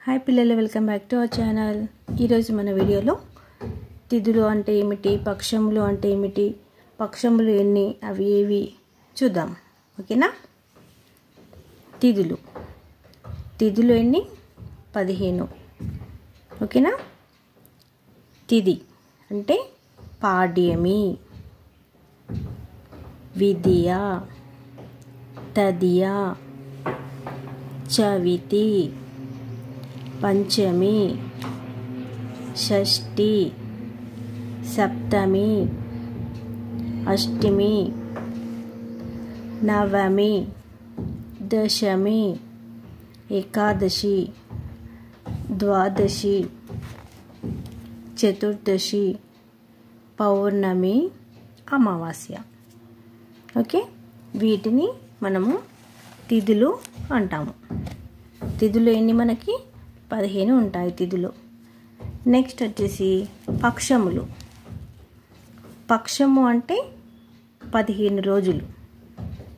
Hi పిల్లలు, welcome back to our channel. ఈరోజు మన వీడియోలో తిథులు అంటే ఏమిటి, పక్షములు అంటే ఏమిటి, పక్షములు ఎన్ని, అవి ఏవి చూద్దాం. ఓకేనా. తిథులు ఎన్ని? 15. ఓకేనా. తిథి అంటే పాడ్యమి, విద్య, తదియ, చవితి, పంచమి, షష్ఠి, సప్తమి, అష్టమి, నవమి, దశమి, ఏకాదశి, ద్వాదశి, చతుర్దశి, పౌర్ణమి, అమావాస్య. ఓకే, వీటిని మనము తిథులు అంటాము. తిథులు ఎన్ని? మనకి 15 ఉంటాయి తిథులు. నెక్స్ట్ వచ్చేసి పక్షములు. పక్షము అంటే 15 రోజులు.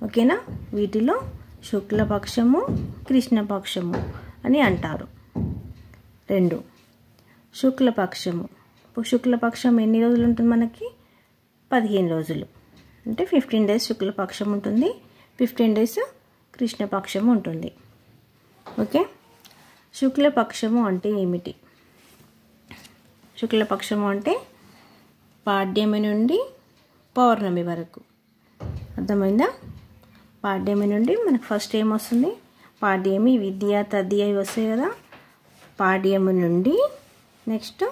ఓకేనా. వీటిలో శుక్లపక్షము, కృష్ణపక్షము అని అంటారు. 2 శుక్లపక్షము. శుక్లపక్షం ఎన్ని రోజులు ఉంటుంది? మనకి 15 రోజులు. అంటే 15 డేస్ శుక్లపక్షం ఉంటుంది, 15 డేస్ కృష్ణపక్షము ఉంటుంది. ఓకే. శుక్లపక్షము అంటే ఏమిటి? శుక్లపక్షము అంటే పాడ్యమి నుండి పౌర్ణమి వరకు. అర్థమైందా? పాడ్యమి నుండి మనకు ఫస్ట్ ఏమొస్తుంది? పాడ్యమి, విద్య, తదియ ఇవి వస్తాయి కదా. పాడ్యమి నుండి నెక్స్ట్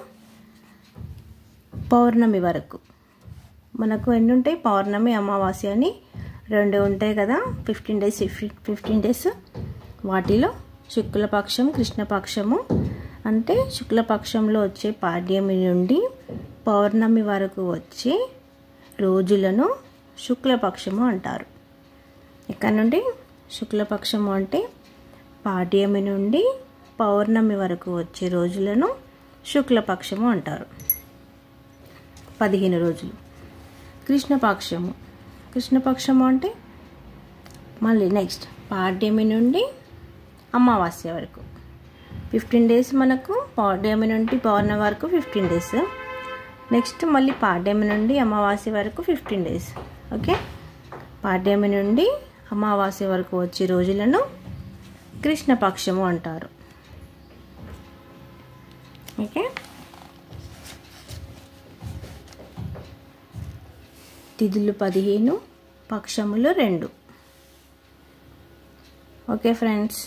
పౌర్ణమి వరకు మనకు ఎన్ని ఉంటాయి? పౌర్ణమి, అమావాస్య అని 2 ఉంటాయి కదా. 15 డేస్. వాటిలో శుక్లపక్షం, కృష్ణపక్షము అంటే శుక్లపక్షంలో వచ్చే పాడ్యమి నుండి పౌర్ణమి వరకు వచ్చే రోజులను శుక్లపక్షము అంటారు. ఇక్కడ నుండి శుక్లపక్షము అంటే పాడ్యమి నుండి పౌర్ణమి వరకు వచ్చే రోజులను శుక్లపక్షము అంటారు. 15 రోజులు. కృష్ణపక్షము అంటే మళ్ళీ నెక్స్ట్ పాడ్యమి నుండి అమావాస్య వరకు 15 డేస్. మనకు పాడ్యమి నుండి పౌర్ణమి వరకు 15 డేస్. నెక్స్ట్ మళ్ళీ పాడ్యమి నుండి అమావాస్య వరకు 15 డేస్. ఓకే. పాడ్యమి నుండి అమావాస్య వరకు వచ్చే రోజులను కృష్ణపక్షము అంటారు. ఓకే. తిథులు 15, పక్షములు 2. Okay friends.